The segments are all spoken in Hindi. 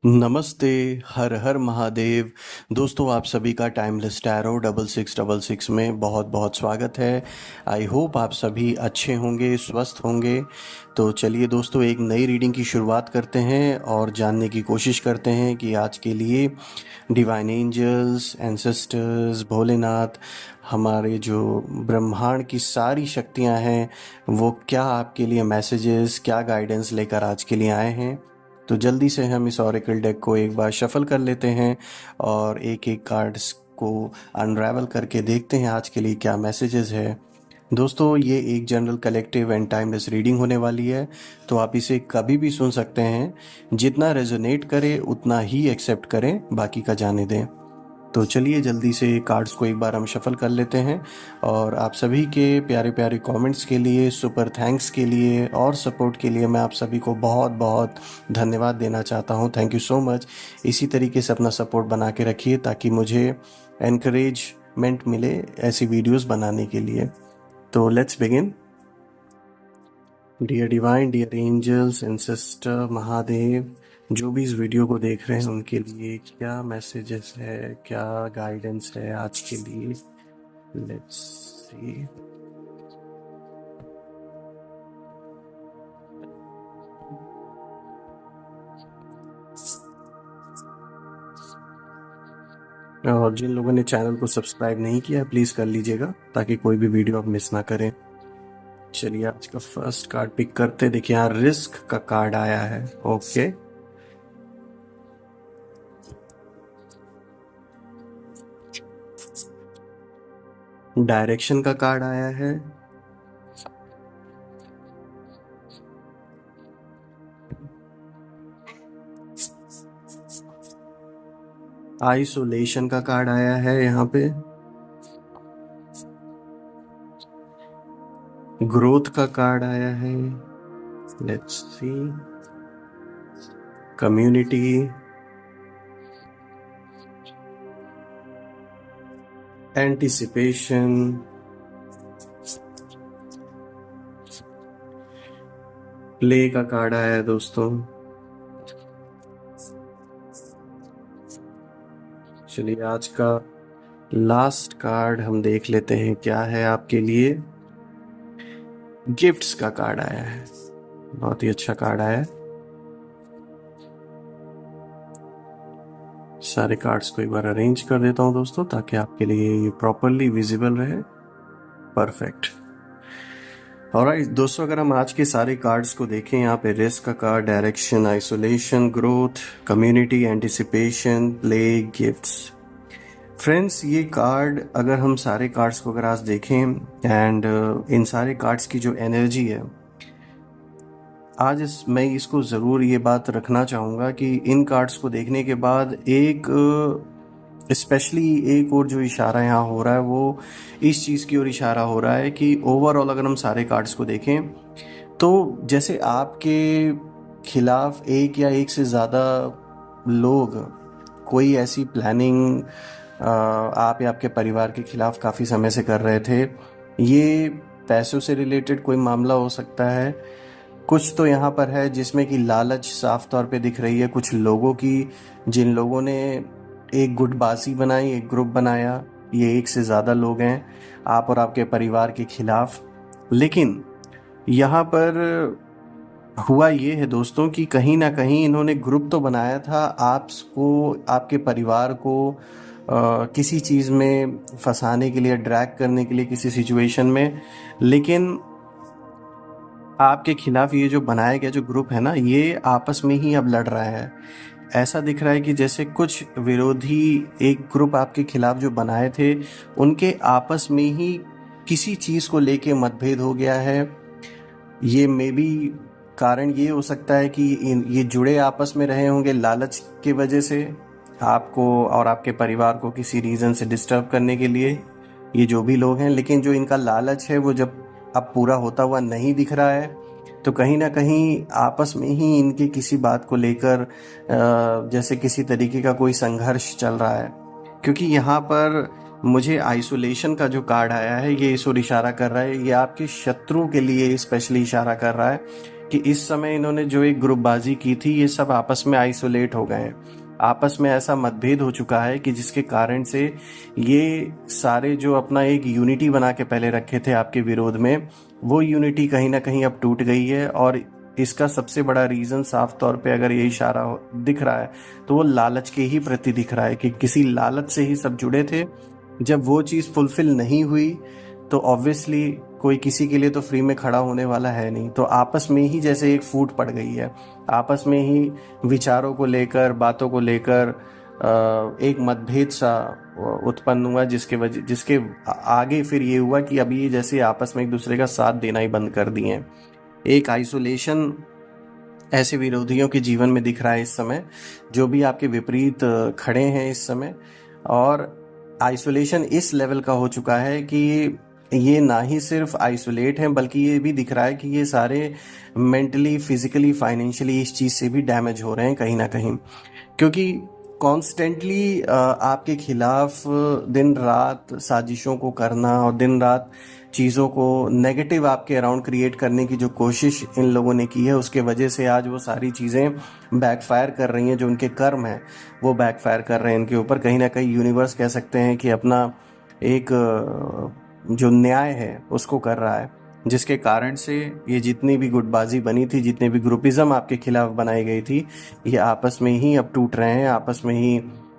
नमस्ते, हर हर महादेव। दोस्तों, आप सभी का टाइमलेस टैरो 6666 में बहुत बहुत स्वागत है। आई होप आप सभी अच्छे होंगे, स्वस्थ होंगे। तो चलिए दोस्तों, एक नई रीडिंग की शुरुआत करते हैं और जानने की कोशिश करते हैं कि आज के लिए डिवाइन एंजल्स, एंसेस्टर्स, भोलेनाथ, हमारे जो ब्रह्मांड की सारी शक्तियां हैं, वो क्या आपके लिए मैसेजेस, क्या गाइडेंस लेकर आज के लिए आए हैं। तो जल्दी से हम इस ऑरेकल डेक को एक बार शफल कर लेते हैं और एक एक कार्ड्स को अनरावल करके देखते हैं आज के लिए क्या मैसेजेस है। दोस्तों, ये एक general collective and timeless reading होने वाली है, तो आप इसे कभी भी सुन सकते हैं। जितना रेजोनेट करे उतना ही एक्सेप्ट करें, बाकी का जाने दें। तो चलिए जल्दी से कार्ड्स को एक बार हम शफल कर लेते हैं और आप सभी के प्यारे प्यारे कमेंट्स के लिए, सुपर थैंक्स के लिए और सपोर्ट के लिए मैं आप सभी को बहुत बहुत धन्यवाद देना चाहता हूं। Thank you so much. इसी तरीके से अपना सपोर्ट बना के रखिए ताकि मुझे एनकरेजमेंट मिले ऐसी वीडियोस बनाने के लिए। तो let's begin. Dear divine, dear angels, ancestor, Mahadev, जो भी इस वीडियो को देख रहे हैं उनके लिए क्या मैसेजेस है, क्या गाइडेंस है आज के लिए। Let's see. और जिन लोगों ने चैनल को सब्सक्राइब नहीं किया प्लीज़ कर लीजिएगा ताकि कोई भी वीडियो आप मिस ना करें। चलिए आज का फर्स्ट कार्ड पिक करते। देखिए यहाँ रिस्क का कार्ड आया है। ओके, डायरेक्शन का कार्ड आया है। आइसोलेशन का कार्ड आया है यहाँ पे। ग्रोथ का कार्ड आया है। Let's see. Community, anticipation, play का कार्ड आया है दोस्तों। चलिए आज का लास्ट कार्ड हम देख लेते हैं क्या है आपके लिए। गिफ्ट्स का कार्ड आया है। बहुत ही अच्छा कार्ड आया है। सारे कार्ड्स को एक बार अरेंज कर देता हूं दोस्तों ताकि आपके लिए ये प्रॉपरली विजिबल रहे। परफेक्ट। ऑलराइट दोस्तों, अगर हम आज के सारे कार्ड्स को देखें, यहाँ पे रिस्क का card, direction, isolation, growth, community, anticipation, play, gifts. Friends, ये कार्ड अगर हम सारे कार्ड्स को अगर आज देखें एंड इन सारे कार्ड्स की जो एनर्जी है, आज मैं इसको ज़रूर ये बात रखना चाहूँगा कि इन कार्ड्स को देखने के बाद एक स्पेशली एक और जो इशारा यहाँ हो रहा है वो इस चीज़ की ओर इशारा हो रहा है कि ओवरऑल अगर हम सारे कार्ड्स को देखें तो जैसे आपके खिलाफ एक या एक से ज़्यादा लोग कोई ऐसी प्लानिंग आप या आपके परिवार के खिलाफ काफ़ी समय से कर रहे थे। ये पैसों से रिलेटेड कोई मामला हो सकता है। कुछ तो यहाँ पर है जिसमें कि लालच साफ तौर पे दिख रही है कुछ लोगों की, जिन लोगों ने एक गुटबाजी बनाई, एक ग्रुप बनाया। ये एक से ज़्यादा लोग हैं आप और आपके परिवार के खिलाफ। लेकिन यहाँ पर हुआ ये है दोस्तों कि कहीं ना कहीं इन्होंने ग्रुप तो बनाया था आपको, आपके परिवार को किसी चीज़ में फंसाने के लिए, ड्रैग करने के लिए किसी सिचुएशन में। लेकिन आपके खिलाफ ये जो बनाया गया जो ग्रुप है ना, ये आपस में ही अब लड़ रहा है। ऐसा दिख रहा है कि जैसे कुछ विरोधी एक ग्रुप आपके खिलाफ जो बनाए थे, उनके आपस में ही किसी चीज़ को लेके मतभेद हो गया है। ये मे बी कारण ये हो सकता है कि ये जुड़े आपस में रहे होंगे लालच की वजह से, आपको और आपके परिवार को किसी रीज़न से डिस्टर्ब करने के लिए, ये जो भी लोग हैं। लेकिन जो इनका लालच है वो जब अब पूरा होता हुआ नहीं दिख रहा है तो कहीं ना कहीं आपस में ही इनकी किसी बात को लेकर जैसे किसी तरीके का कोई संघर्ष चल रहा है। क्योंकि यहाँ पर मुझे आइसोलेशन का जो कार्ड आया है ये इस ओर इशारा कर रहा है, ये आपके शत्रु के लिए स्पेशली इशारा कर रहा है कि इस समय इन्होंने जो एक ग्रुपबाजी की थी, ये सब आपस में आइसोलेट हो गए हैं। आपस में ऐसा मतभेद हो चुका है कि जिसके कारण से ये सारे जो अपना एक यूनिटी बना के पहले रखे थे आपके विरोध में, वो यूनिटी कहीं ना कहीं अब टूट गई है। और इसका सबसे बड़ा रीज़न साफ तौर पे अगर ये इशारा दिख रहा है तो वो लालच के ही प्रति दिख रहा है कि किसी लालच से ही सब जुड़े थे। जब वो चीज़ फुलफिल नहीं हुई तो ऑब्वियसली कोई किसी के लिए तो फ्री में खड़ा होने वाला है नहीं, तो आपस में ही जैसे एक फूट पड़ गई है। आपस में ही विचारों को लेकर, बातों को लेकर एक मतभेद सा उत्पन्न हुआ, जिसके आगे फिर ये हुआ कि अभी ये जैसे आपस में एक दूसरे का साथ देना ही बंद कर दिए हैं। एक आइसोलेशन ऐसे विरोधियों के जीवन में दिख रहा है इस समय, जो भी आपके विपरीत खड़े हैं इस समय। और आइसोलेशन इस लेवल का हो चुका है कि ये ना ही सिर्फ आइसोलेट हैं, बल्कि ये भी दिख रहा है कि ये सारे मेंटली, फिजिकली, फाइनेंशियली इस चीज़ से भी डैमेज हो रहे हैं कहीं ना कहीं, क्योंकि कॉन्स्टेंटली आपके खिलाफ दिन रात साजिशों को करना और दिन रात चीज़ों को नेगेटिव आपके अराउंड क्रिएट करने की जो कोशिश इन लोगों ने की है, उसके वजह से आज वो सारी चीज़ें बैकफायर कर रही हैं। जो उनके कर्म हैं वो बैकफायर कर रहे हैं इनके ऊपर। कहीं ना कहीं यूनिवर्स कह सकते हैं कि अपना एक जो न्याय है उसको कर रहा है, जिसके कारण से ये जितनी भी गुटबाजी बनी थी, जितने भी ग्रुपिज्म आपके खिलाफ बनाई गई थी, ये आपस में ही अब टूट रहे हैं। आपस में ही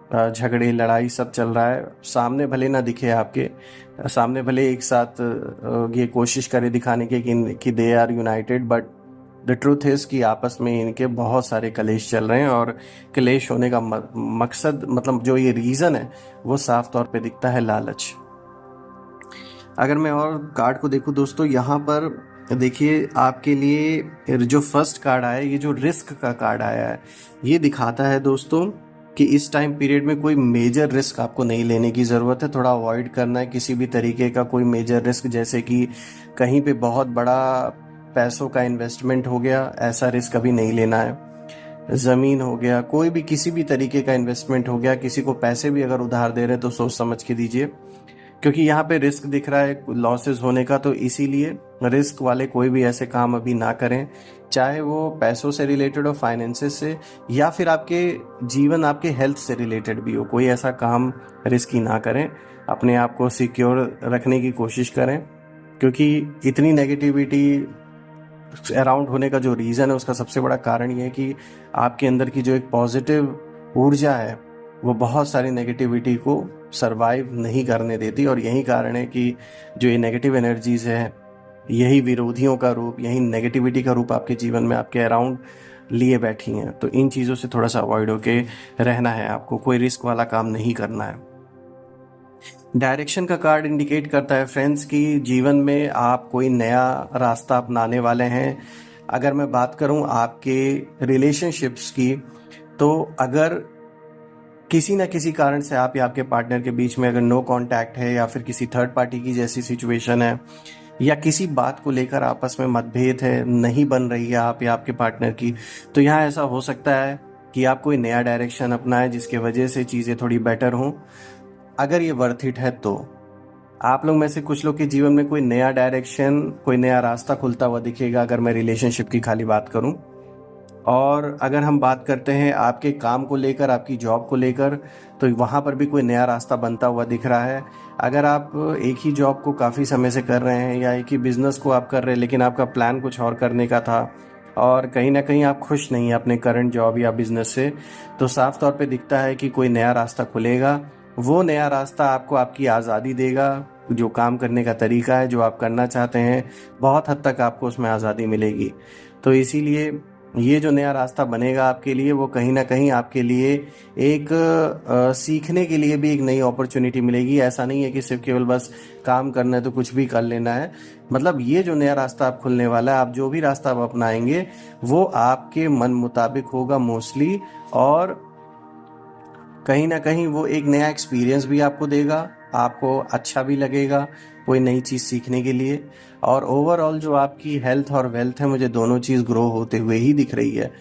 झगड़े, लड़ाई सब चल रहा है। सामने भले ना दिखे आपके सामने, भले एक साथ ये कोशिश करे दिखाने के कि they are united, but the truth is कि आपस में इनके बहुत सारे कलेश चल रहे हैं। और कलेश होने का मकसद, मतलब जो ये रीज़न है, वो साफ तौर पे दिखता है लालच। अगर मैं और कार्ड को देखूं दोस्तों, यहाँ पर देखिए आपके लिए जो फर्स्ट कार्ड आया है, ये जो रिस्क का कार्ड आया है, ये दिखाता है दोस्तों कि इस टाइम पीरियड में कोई मेजर रिस्क आपको नहीं लेने की ज़रूरत है। थोड़ा अवॉइड करना है किसी भी तरीके का कोई मेजर रिस्क, जैसे कि कहीं पे बहुत बड़ा पैसों का इन्वेस्टमेंट हो गया, ऐसा रिस्क अभी नहीं लेना है। ज़मीन हो गया, कोई भी किसी भी तरीके का इन्वेस्टमेंट हो गया, किसी को पैसे भी अगर उधार दे रहे हैं तो सोच समझ के दीजिए, क्योंकि यहाँ पे रिस्क दिख रहा है लॉसेस होने का। तो इसीलिए रिस्क वाले कोई भी ऐसे काम अभी ना करें, चाहे वो पैसों से रिलेटेड हो, फाइनेंसेस से, या फिर आपके जीवन, आपके हेल्थ से रिलेटेड भी हो। कोई ऐसा काम रिस्की ना करें, अपने आप को सिक्योर रखने की कोशिश करें, क्योंकि इतनी नेगेटिविटी अराउंड होने का जो रीज़न है, उसका सबसे बड़ा कारण ये है कि आपके अंदर की जो एक पॉजिटिव ऊर्जा है, वो बहुत सारी नेगेटिविटी को सरवाइव नहीं करने देती। और यही कारण है कि जो ये नेगेटिव एनर्जीज है, यही विरोधियों का रूप, यही नेगेटिविटी का रूप आपके जीवन में आपके अराउंड लिए बैठी हैं। तो इन चीज़ों से थोड़ा सा अवॉइड होके रहना है आपको, कोई रिस्क वाला काम नहीं करना है। डायरेक्शन का कार्ड इंडिकेट करता है फ्रेंड्स कि जीवन में आप कोई नया रास्ता अपनाने वाले हैं। अगर मैं बात करूं आपके रिलेशनशिप्स की, तो अगर किसी न किसी कारण से आप या आपके पार्टनर के बीच में अगर नो कांटेक्ट है, या फिर किसी थर्ड पार्टी की जैसी सिचुएशन है, या किसी बात को लेकर आपस में मतभेद है, नहीं बन रही है आप या आपके पार्टनर की, तो यहाँ ऐसा हो सकता है कि आप कोई नया डायरेक्शन अपनाएं जिसके वजह से चीज़ें थोड़ी बेटर हों। अगर ये वर्थ इट है तो आप लोग में से कुछ लोग के जीवन में कोई नया डायरेक्शन, कोई नया रास्ता खुलता हुआ दिखेगा, अगर मैं रिलेशनशिप की खाली बात करूं। और अगर हम बात करते हैं आपके काम को लेकर, आपकी जॉब को लेकर, तो वहाँ पर भी कोई नया रास्ता बनता हुआ दिख रहा है। अगर आप एक ही जॉब को काफ़ी समय से कर रहे हैं, या एक ही बिज़नेस को आप कर रहे हैं, लेकिन आपका प्लान कुछ और करने का था, और कहीं ना कहीं आप खुश नहीं हैं अपने करंट जॉब या बिज़नेस से, तो साफ तौर पे दिखता है कि कोई नया रास्ता खुलेगा। वो नया रास्ता आपको आपकी आज़ादी देगा। जो काम करने का तरीका है, जो आप करना चाहते हैं, बहुत हद तक आपको उसमें आज़ादी मिलेगी। तो इसीलिए ये जो नया रास्ता बनेगा आपके लिए, वो कहीं ना कहीं आपके लिए एक सीखने के लिए भी एक नई अपॉर्चुनिटी मिलेगी। ऐसा नहीं है कि सिर्फ केवल बस काम करना है तो कुछ भी कर लेना है। मतलब ये जो नया रास्ता आप खुलने वाला है, आप जो भी रास्ता आप अपनाएंगे, वो आपके मन मुताबिक होगा मोस्टली, और कहीं ना कहीं वो एक नया एक्सपीरियंस भी आपको देगा, आपको अच्छा भी लगेगा कोई नई चीज़ सीखने के लिए। और ओवरऑल जो आपकी हेल्थ और वेल्थ है, मुझे दोनों चीज़ ग्रो होते हुए ही दिख रही है।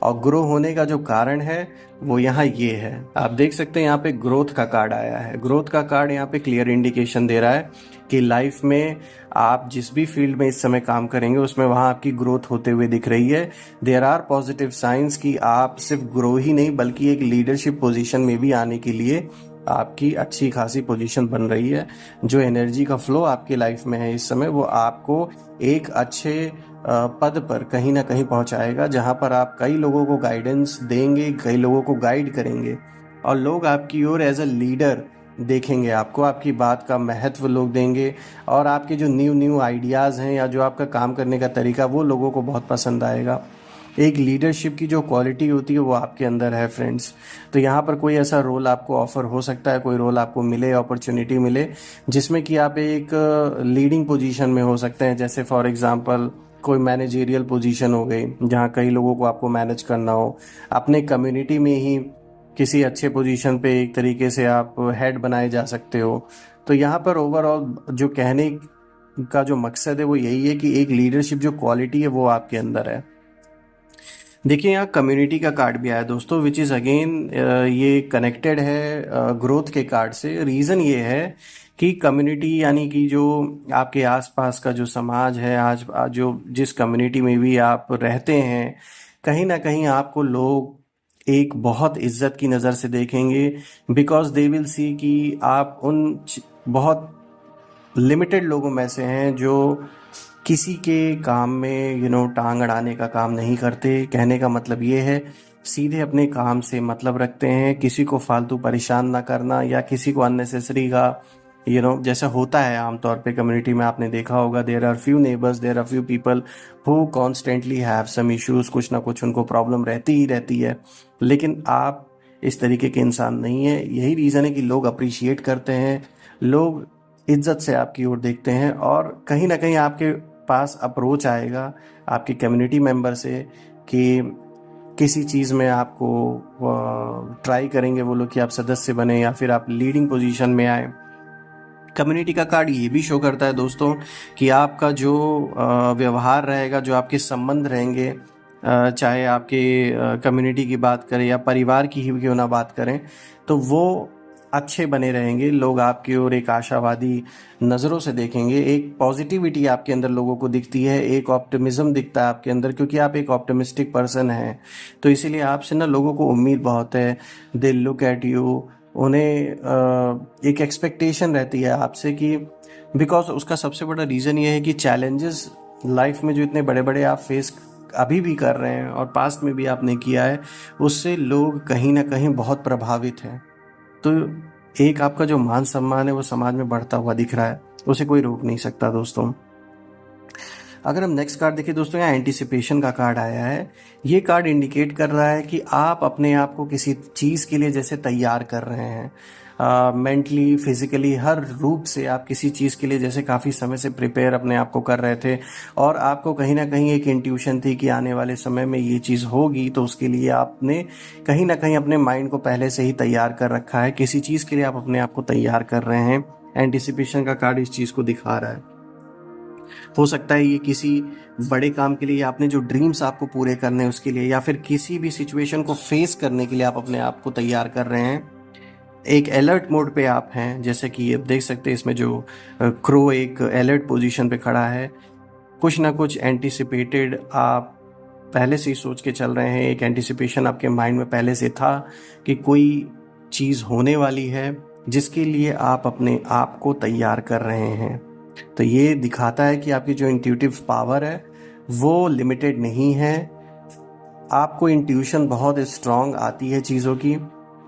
और ग्रो होने का जो कारण है वो यहाँ ये है, आप देख सकते हैं यहाँ पे ग्रोथ का कार्ड आया है। ग्रोथ का कार्ड यहाँ पे क्लियर इंडिकेशन दे रहा है कि लाइफ में आप जिस भी फील्ड में इस समय काम करेंगे उसमें वहाँ आपकी ग्रोथ होते हुए दिख रही है। देयर आर पॉजिटिव साइंस कि आप सिर्फ ग्रो ही नहीं बल्कि एक लीडरशिप पोजीशन में भी आने के लिए आपकी अच्छी खासी पोजीशन बन रही है। जो एनर्जी का फ्लो आपकी लाइफ में है इस समय, वो आपको एक अच्छे पद पर कहीं ना कहीं पहुंचाएगा, जहां पर आप कई लोगों को गाइडेंस देंगे, कई लोगों को गाइड करेंगे और लोग आपकी ओर एज अ लीडर देखेंगे आपको, आपकी बात का महत्व लोग देंगे और आपके जो न्यू न्यू आइडियाज़ हैं या जो आपका काम करने का तरीका वो लोगों को बहुत पसंद आएगा। एक लीडरशिप की जो क्वालिटी होती है वो आपके अंदर है फ्रेंड्स। तो यहाँ पर कोई ऐसा रोल आपको ऑफर हो सकता है, कोई रोल आपको मिले, अपॉर्चुनिटी मिले जिसमें कि आप एक लीडिंग पोजीशन में हो सकते हैं। जैसे फॉर एग्जांपल कोई मैनेजेरियल पोजीशन हो गई जहाँ कई लोगों को आपको मैनेज करना हो, अपने कम्युनिटी में ही किसी अच्छे पोजीशन पे एक तरीके से आप हेड बनाए जा सकते हो। तो यहाँ पर ओवरऑल जो कहने का जो मकसद है वो यही है कि एक लीडरशिप जो क्वालिटी है वो आपके अंदर है। देखिए यहाँ कम्युनिटी का कार्ड भी आया दोस्तों, विच इज़ अगेन ये कनेक्टेड है ग्रोथ के कार्ड से। रीज़न ये है कि कम्युनिटी यानी कि जो आपके आसपास का जो समाज है, आज जो जिस कम्युनिटी में भी आप रहते हैं, कहीं ना कहीं आपको लोग एक बहुत इज्जत की नज़र से देखेंगे। बिकॉज दे विल सी कि आप उन बहुत लिमिटेड लोगों में से हैं जो किसी के काम में टांग अड़ाने का काम नहीं करते। कहने का मतलब ये है सीधे अपने काम से मतलब रखते हैं, किसी को फालतू परेशान ना करना या किसी को अननेसेसरी का जैसा होता है आमतौर पे कम्युनिटी में, आपने देखा होगा there are few neighbours, there are few people who constantly have some issues, कुछ ना कुछ उनको प्रॉब्लम रहती ही रहती है। लेकिन आप इस तरीके के इंसान नहीं है। यही रीज़न है कि लोग अप्रिशिएट करते हैं, लोग इज्जत से आपकी ओर देखते हैं और कहीं ना कहीं आपके पास अप्रोच आएगा आपकी कम्युनिटी मेंबर से कि किसी चीज़ में आपको ट्राई करेंगे वो लोग कि आप सदस्य बने या फिर आप लीडिंग पोजीशन में आए। कम्युनिटी का कार्ड ये भी शो करता है दोस्तों कि आपका जो व्यवहार रहेगा, जो आपके संबंध रहेंगे, चाहे आपके कम्युनिटी की बात करें या परिवार की ही क्यों ना बात करें, तो वो अच्छे बने रहेंगे। लोग आपकी ओर एक आशावादी नज़रों से देखेंगे, एक पॉजिटिविटी आपके अंदर लोगों को दिखती है, एक ऑप्टिमिज्म दिखता है आपके अंदर, क्योंकि आप एक ऑप्टिमिस्टिक पर्सन हैं। तो इसीलिए आपसे ना लोगों को उम्मीद बहुत है, दे लुक एट यू, उन्हें एक एक्सपेक्टेशन रहती है आपसे कि बिकॉज उसका सबसे बड़ा रीज़न ये है कि चैलेंजेस लाइफ में जो इतने बड़े बड़े आप फेस अभी भी कर रहे हैं और पास्ट में भी आपने किया है, उससे लोग कहीं ना कहीं बहुत प्रभावित हैं। तो एक आपका जो मान सम्मान है वो समाज में बढ़ता हुआ दिख रहा है, उसे कोई रोक नहीं सकता दोस्तों। अगर हम नेक्स्ट कार्ड देखें दोस्तों, यहाँ एंटिसिपेशन का कार्ड आया है। ये कार्ड इंडिकेट कर रहा है कि आप अपने आप को किसी चीज़ के लिए जैसे तैयार कर रहे हैं, मेंटली, फिजिकली, हर रूप से आप किसी चीज़ के लिए जैसे काफ़ी समय से प्रिपेयर अपने आप को कर रहे थे और आपको कहीं ना कहीं एक इंट्यूशन थी कि आने वाले समय में ये चीज़ होगी, तो उसके लिए आपने कहीं ना कहीं अपने माइंड को पहले से ही तैयार कर रखा है। किसी चीज़ के लिए आप अपने आप को तैयार कर रहे हैं। एंटिसिपेशन का कार्ड इस चीज़ को दिखा रहा है। हो सकता है ये किसी बड़े काम के लिए, आपने जो ड्रीम्स आपको पूरे करने हैं उसके लिए, या फिर किसी भी सिचुएशन को फेस करने के लिए आप अपने आप को तैयार कर रहे हैं। एक अलर्ट मोड पे आप हैं, जैसे कि आप देख सकते हैं इसमें जो क्रो एक अलर्ट पोजीशन पे खड़ा है। कुछ ना कुछ एंटिसिपेटेड आप पहले से ही सोच के चल रहे हैं, एक एंटिसिपेशन आपके माइंड में पहले से था कि कोई चीज़ होने वाली है जिसके लिए आप अपने आप को तैयार कर रहे हैं। तो ये दिखाता है कि आपकी जो इंट्यूटिव पावर है वो लिमिटेड नहीं है। आपको इंट्यूशन बहुत स्ट्रांग आती है चीज़ों की,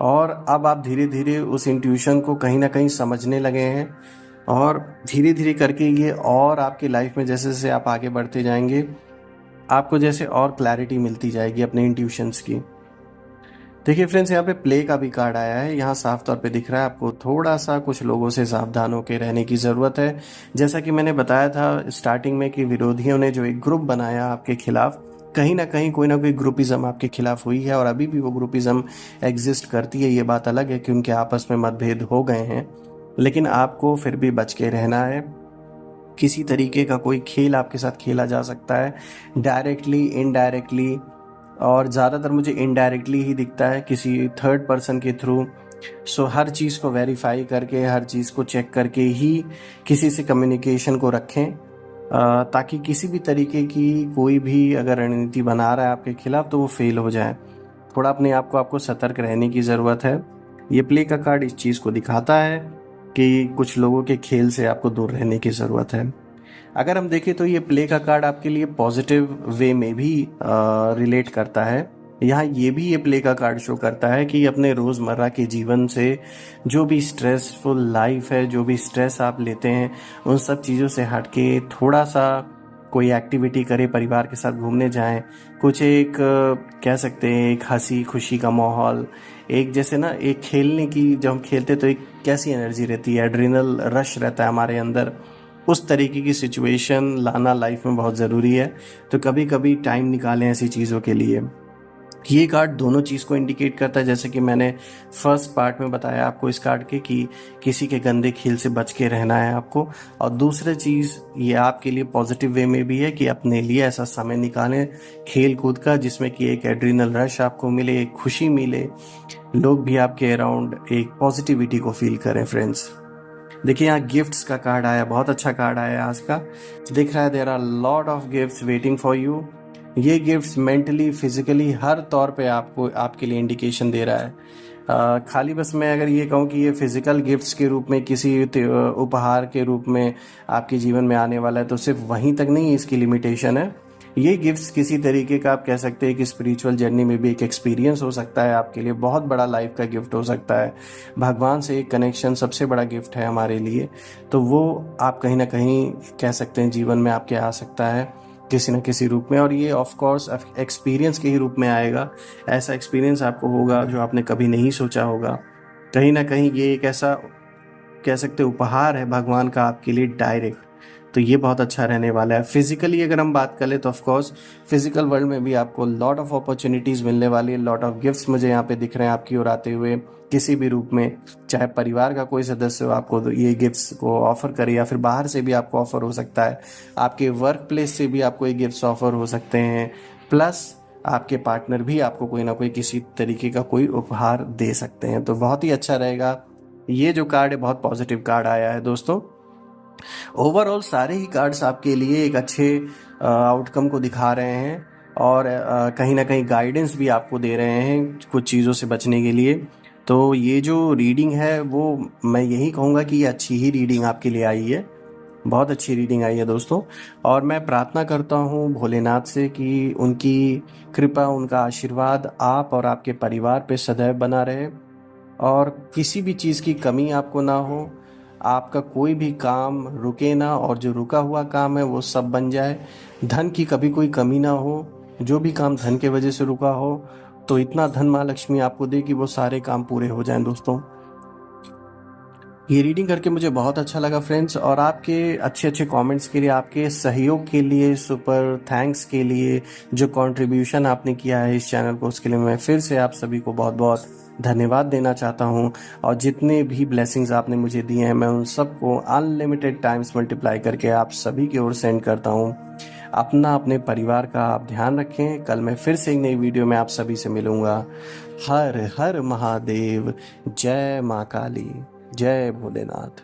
और अब आप धीरे धीरे उस इंट्यूशन को कहीं ना कहीं समझने लगे हैं और धीरे धीरे करके ये और आपकी लाइफ में जैसे जैसे आप आगे बढ़ते जाएंगे आपको जैसे और क्लैरिटी मिलती जाएगी अपने इंट्यूशंस की। देखिए फ्रेंड्स, यहाँ पे प्ले का भी कार्ड आया है। यहाँ साफ तौर पे दिख रहा है आपको थोड़ा सा कुछ लोगों से सावधान होकर रहने की ज़रूरत है। जैसा कि मैंने बताया था स्टार्टिंग में कि विरोधियों ने जो एक ग्रुप बनाया आपके खिलाफ, कहीं ना कहीं कोई ना कोई ग्रुपिज़म आपके खिलाफ हुई है और अभी भी वो ग्रुपिज़म एग्जिस्ट करती है। ये बात अलग है कि उनके आपस में मतभेद हो गए हैं, लेकिन आपको फिर भी बच के रहना है। किसी तरीके का कोई खेल आपके साथ खेला जा सकता है, डायरेक्टली, इनडायरेक्टली, और ज़्यादातर मुझे इनडायरेक्टली ही दिखता है, किसी थर्ड पर्सन के थ्रू। सो हर चीज़ को वेरीफाई करके, हर चीज़ को चेक करके ही किसी से कम्युनिकेशन को रखें, ताकि किसी भी तरीके की कोई भी अगर रणनीति बना रहा है आपके खिलाफ तो वो फेल हो जाए। थोड़ा अपने आप को आपको सतर्क रहने की ज़रूरत है। ये प्ले का कार्ड इस चीज़ को दिखाता है कि कुछ लोगों के खेल से आपको दूर रहने की ज़रूरत है। अगर हम देखें तो ये प्ले का कार्ड आपके लिए पॉजिटिव वे में भी रिलेट करता है। यहाँ ये भी ये प्ले का कार्ड शो करता है कि अपने रोज़मर्रा के जीवन से जो भी स्ट्रेसफुल लाइफ है, जो भी स्ट्रेस आप लेते हैं, उन सब चीज़ों से हट के थोड़ा सा कोई एक्टिविटी करें, परिवार के साथ घूमने जाएं, कुछ एक कह सकते हैं एक हंसी खुशी का माहौल, एक जैसे ना एक खेलने की, जब हम खेलते तो एक कैसी एनर्जी रहती है, एड्रिनल रश रहता है हमारे अंदर, उस तरीके की सिचुएशन लाना लाइफ में बहुत ज़रूरी है। तो कभी कभी टाइम निकालें ऐसी चीज़ों के लिए। ये कार्ड दोनों चीज़ को इंडिकेट करता है, जैसे कि मैंने फर्स्ट पार्ट में बताया आपको इस कार्ड के कि किसी के गंदे खेल से बच के रहना है आपको, और दूसरी चीज़ ये आपके लिए पॉजिटिव वे में भी है कि अपने लिए ऐसा समय निकालें खेल कूद का जिसमें कि एक एड्रिनल रश आपको मिले, एक खुशी मिले, लोग भी आपके अराउंड एक पॉजिटिविटी को फील करें। फ्रेंड्स देखिए यहाँ गिफ्ट्स का कार्ड आया, बहुत अच्छा कार्ड आया आज का। दिख रहा है there are lot of gifts waiting for you. ये गिफ्ट्स मेंटली, फिजिकली, हर तौर पे आपको आपके लिए इंडिकेशन दे रहा है। खाली बस मैं अगर ये कहूँ कि ये फिजिकल गिफ्ट्स के रूप में, किसी उपहार के रूप में आपके जीवन में आने वाला है, तो सिर्फ वहीं तक नहीं इसकी लिमिटेशन है। ये गिफ्ट्स किसी तरीके का आप कह सकते हैं कि स्पिरिचुअल जर्नी में भी एक एक्सपीरियंस हो सकता है आपके लिए, बहुत बड़ा लाइफ का गिफ्ट हो सकता है। भगवान से एक कनेक्शन सबसे बड़ा गिफ्ट है हमारे लिए, तो वो आप कहीं ना कहीं कह सकते हैं जीवन में आपके आ सकता है किसी न किसी रूप में, और ये ऑफ कोर्स एक्सपीरियंस के ही रूप में आएगा। ऐसा एक्सपीरियंस आपको होगा जो आपने कभी नहीं सोचा होगा। कहीं ना कहीं ये एक ऐसा कह सकते उपहार है भगवान का आपके लिए डायरेक्ट, तो ये बहुत अच्छा रहने वाला है। फिजिकली अगर हम बात करें तो ऑफ कोर्स फिजिकल वर्ल्ड में भी आपको लॉट ऑफ अपॉर्चुनिटीज़ मिलने वाली है, लॉट ऑफ गिफ्ट्स मुझे यहाँ पे दिख रहे हैं आपकी ओर आते हुए, किसी भी रूप में, चाहे परिवार का कोई सदस्य हो आपको ये गिफ्ट्स को ऑफर करे, या फिर बाहर से भी आपको ऑफर हो सकता है, आपके वर्क प्लेस से भी आपको ये गिफ्ट्स ऑफर हो सकते हैं, प्लस आपके पार्टनर भी आपको कोई ना कोई किसी तरीके का कोई उपहार दे सकते हैं। तो बहुत ही अच्छा रहेगा। ये जो कार्ड है बहुत पॉजिटिव कार्ड आया है दोस्तों। ओवरऑल सारे ही कार्ड्स आपके लिए एक अच्छे आउटकम को दिखा रहे हैं, और कहीं ना कहीं गाइडेंस भी आपको दे रहे हैं कुछ चीज़ों से बचने के लिए। तो ये जो रीडिंग है वो मैं यही कहूँगा कि ये अच्छी ही रीडिंग आपके लिए आई है, बहुत अच्छी रीडिंग आई है दोस्तों। और मैं प्रार्थना करता हूँ भोलेनाथ से कि उनकी कृपा, उनका आशीर्वाद आप और आपके परिवार पे सदैव बना रहे, और किसी भी चीज़ की कमी आपको ना हो, आपका कोई भी काम रुके ना, और जो रुका हुआ काम है वो सब बन जाए। धन की कभी कोई कमी ना हो, जो भी काम धन के वजह से रुका हो तो इतना धन माँ लक्ष्मी आपको दे कि वो सारे काम पूरे हो जाएं दोस्तों। ये रीडिंग करके मुझे बहुत अच्छा लगा फ्रेंड्स, और आपके अच्छे अच्छे कमेंट्स के लिए, आपके सहयोग के लिए, सुपर थैंक्स के लिए, जो कंट्रीब्यूशन आपने किया है इस चैनल को, उसके लिए मैं फिर से आप सभी को बहुत बहुत धन्यवाद देना चाहता हूं। और जितने भी ब्लेसिंग्स आपने मुझे दिए हैं मैं उन सबको अनलिमिटेड टाइम्स मल्टीप्लाई करके आप सभी की ओर सेंड करता हूं। अपना, अपने परिवार का आप ध्यान रखें। कल मैं फिर से एक नई वीडियो में आप सभी से मिलूंगा। हर हर महादेव, जय माँ काली, जय भोलेनाथ।